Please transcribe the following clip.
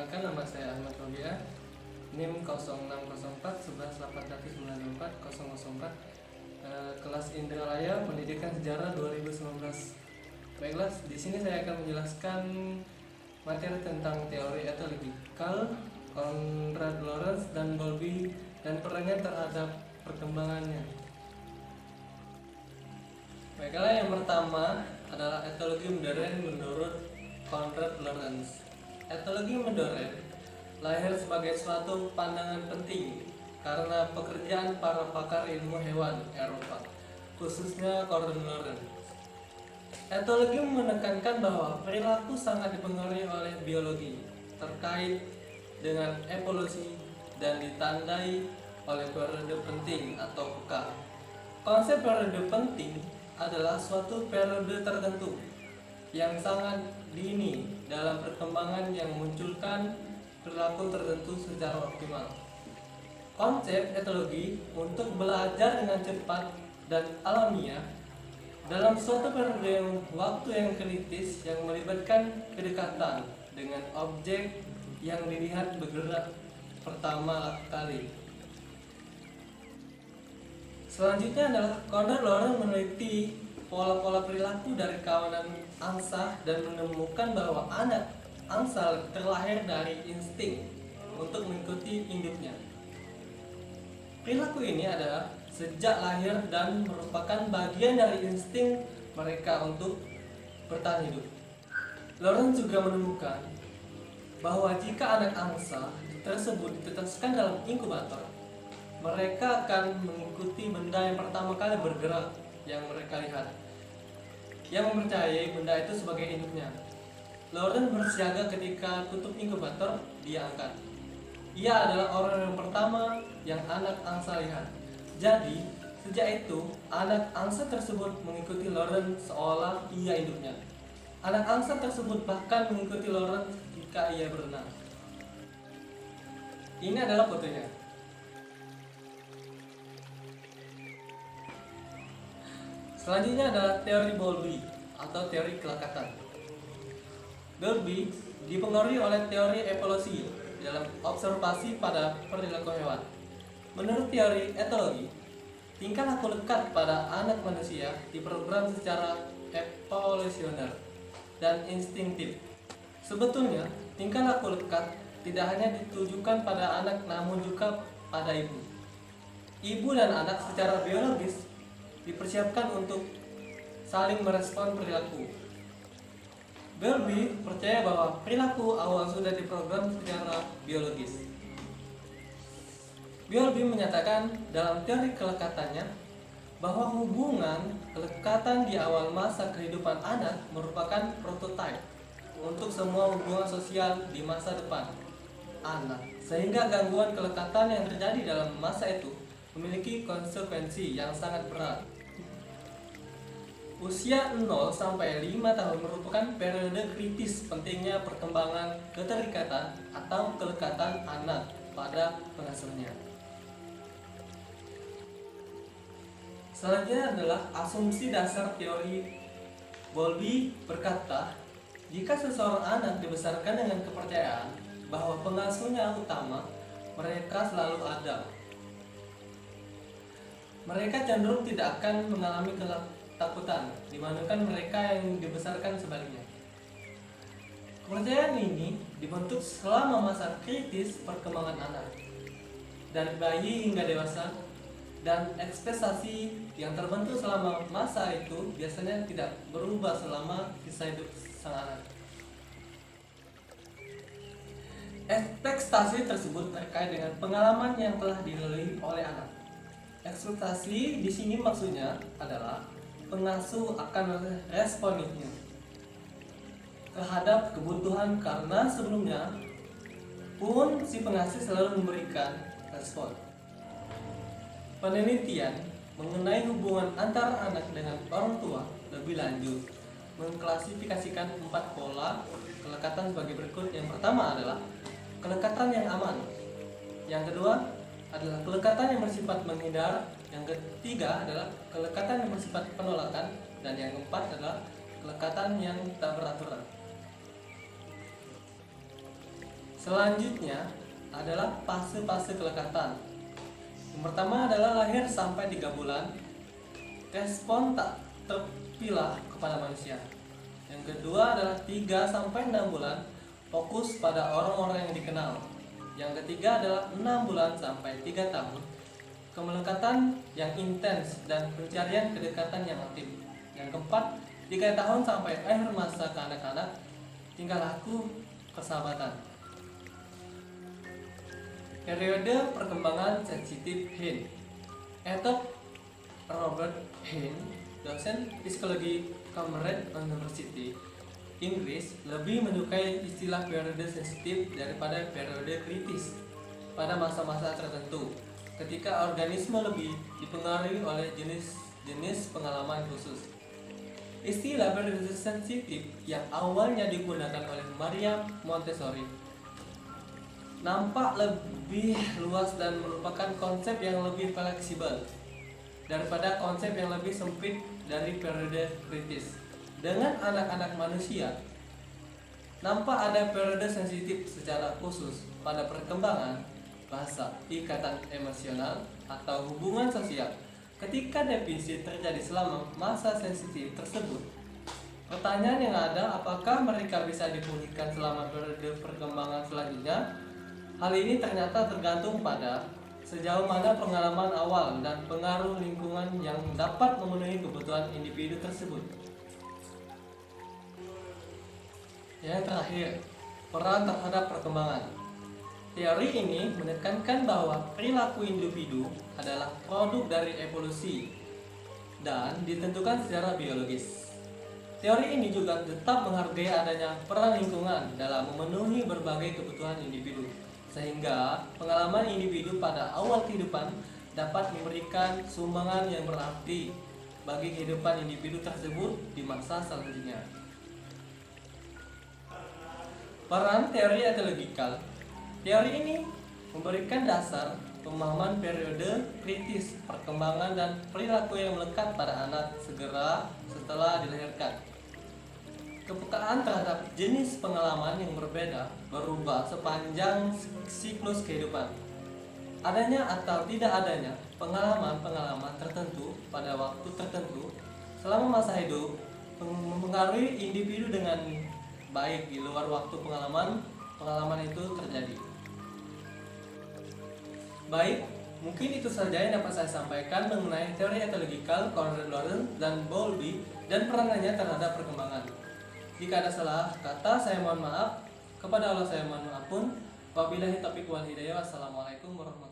Perkenalkan, nama saya Ahmad Robia, NIM 0604 11 894 004. Kelas Indralaya Pendidikan Sejarah 2019. Baiklah, di sini saya akan menjelaskan materi tentang teori etologikal, Konrad Lorenz dan Bowlby, dan perannya terhadap perkembangannya. Baiklah, yang pertama adalah etologi modern menurut Konrad Lorenz. Etologi modern lahir sebagai suatu pandangan penting karena pekerjaan para pakar ilmu hewan Eropa, khususnya Konrad Lorenz. Etologi menekankan bahwa perilaku sangat dipengaruhi oleh biologi terkait dengan evolusi dan ditandai oleh periode penting atau peka. Konsep periode penting adalah suatu periode tertentu yang sangat dini dalam perkembangan yang memunculkan perilaku tertentu secara optimal. Konsep etologi untuk belajar dengan cepat dan alamiah dalam suatu periode waktu yang kritis yang melibatkan kedekatan dengan objek yang dilihat bergerak pertama kali. Selanjutnya adalah Konrad Lorenz meneliti pola-pola perilaku dari kawanan angsa dan menemukan bahwa anak angsa terlahir dari insting untuk mengikuti induknya. Perilaku ini adalah sejak lahir dan merupakan bagian dari insting mereka untuk bertahan hidup. Lorenz juga menemukan bahwa jika anak angsa tersebut ditetaskan dalam inkubator, mereka akan mengikuti benda yang pertama kali bergerak yang mereka lihat, yang mempercayai benda itu sebagai induknya. Lorenz bersiaga ketika tutup inkubator diangkat. Ia adalah orang yang pertama yang anak angsa lihat. Jadi, sejak itu, anak angsa tersebut mengikuti Lorenz seolah ia induknya. Anak angsa tersebut bahkan mengikuti Lorenz jika ia berenang. Ini adalah fotonya. Selanjutnya adalah teori Bowlby atau teori kelekatan. Bowlby dipengaruhi oleh teori evolusi dalam observasi pada perilaku hewan. Menurut teori etologi, tingkah laku lekat pada anak manusia diprogram secara evolusioner dan instingtif. Sebetulnya, tingkah laku lekat tidak hanya ditujukan pada anak namun juga pada ibu. Ibu dan anak secara biologis dipersiapkan untuk saling merespon perilaku. Bowlby percaya bahwa perilaku awal sudah diprogram secara biologis. Bowlby menyatakan dalam teori kelekatannya bahwa hubungan kelekatan di awal masa kehidupan anak merupakan prototipe untuk semua hubungan sosial di masa depan anak, sehingga gangguan kelekatan yang terjadi dalam masa itu memiliki konsekuensi yang sangat berat. Usia 0 sampai 5 tahun merupakan periode kritis pentingnya perkembangan keterikatan atau kelekatan anak pada pengasuhnya. Selanjutnya adalah asumsi dasar teori. Bowlby berkata, jika seseorang anak dibesarkan dengan kepercayaan bahwa pengasuhnya utama, mereka selalu ada. Mereka cenderung tidak akan mengalami ketakutan, dibandingkan mereka yang dibesarkan sebaliknya. Kepercayaan ini dibentuk selama masa kritis perkembangan anak, dari bayi hingga dewasa, dan ekspektasi yang terbentuk selama masa itu biasanya tidak berubah selama sisa hidup sang anak. Ekspektasi tersebut terkait dengan pengalaman yang telah dilalui oleh anak. Ekspektasi di sini maksudnya adalah pengasuh akan responnya terhadap kebutuhan karena sebelumnya pun si pengasuh selalu memberikan respon. Penelitian mengenai hubungan antara anak dengan orang tua lebih lanjut mengklasifikasikan 4 pola kelekatan sebagai berikut. Yang pertama adalah kelekatan yang aman. Yang kedua adalah kelekatan yang bersifat menghindar. Yang ketiga adalah kelekatan yang bersifat penolakan. Dan yang keempat adalah kelekatan yang tak beraturan. Selanjutnya adalah fase-fase kelekatan. Yang pertama adalah lahir sampai 3 bulan, respon tak terpilah kepada manusia. Yang kedua adalah 3 sampai 6 bulan, fokus pada orang-orang yang dikenal. Yang ketiga adalah 6 bulan sampai 3 tahun, kemelekatan yang intens dan pencarian kedekatan yang aktif. Yang keempat, 3 tahun sampai akhir masa kanak-kanak, tingkah laku persahabatan. Periode perkembangan sensitif Hind. Etop Robert Hind, dosen psikologi Cambridge University, Inggris, lebih menyukai istilah periode sensitif daripada periode kritis pada masa-masa tertentu, ketika organisme lebih dipengaruhi oleh jenis pengalaman khusus. Istilah periode sensitif yang awalnya digunakan oleh Maria Montessori nampak lebih luas dan merupakan konsep yang lebih fleksibel daripada konsep yang lebih sempit dari periode kritis. Dengan anak-anak manusia, nampak ada periode sensitif secara khusus pada perkembangan bahasa, ikatan emosional, atau hubungan sosial. Ketika defisit terjadi selama masa sensitif tersebut, pertanyaan yang ada, apakah mereka bisa dipulihkan selama periode perkembangan selanjutnya? Hal ini ternyata tergantung pada sejauh mana pengalaman awal dan pengaruh lingkungan yang dapat memenuhi kebutuhan individu tersebut. Yang terakhir, peran terhadap perkembangan. Teori ini menekankan bahwa perilaku individu adalah produk dari evolusi dan ditentukan secara biologis. Teori ini juga tetap menghargai adanya peran lingkungan dalam memenuhi berbagai kebutuhan individu, sehingga pengalaman individu pada awal kehidupan dapat memberikan sumbangan yang berarti bagi kehidupan individu tersebut di masa selanjutnya. Peran teori ekologikal. Teori ini memberikan dasar pemahaman periode kritis perkembangan dan perilaku yang melekat pada anak segera setelah dilahirkan. Kepekaan terhadap jenis pengalaman yang berbeda berubah sepanjang siklus kehidupan. Adanya atau tidak adanya pengalaman-pengalaman tertentu pada waktu tertentu selama masa hidup mempengaruhi individu dengan baik di luar waktu pengalaman itu terjadi. Baik, mungkin itu saja yang dapat saya sampaikan mengenai teori ekologikal Konrad Lorenz dan Bowlby dan peranannya terhadap perkembangan. Jika ada salah kata, saya mohon maaf. Kepada Allah saya mohon ampun. Wabillahi taufiq wal hidayah. Wassalamualaikum warahmatullahi wabarakatuh.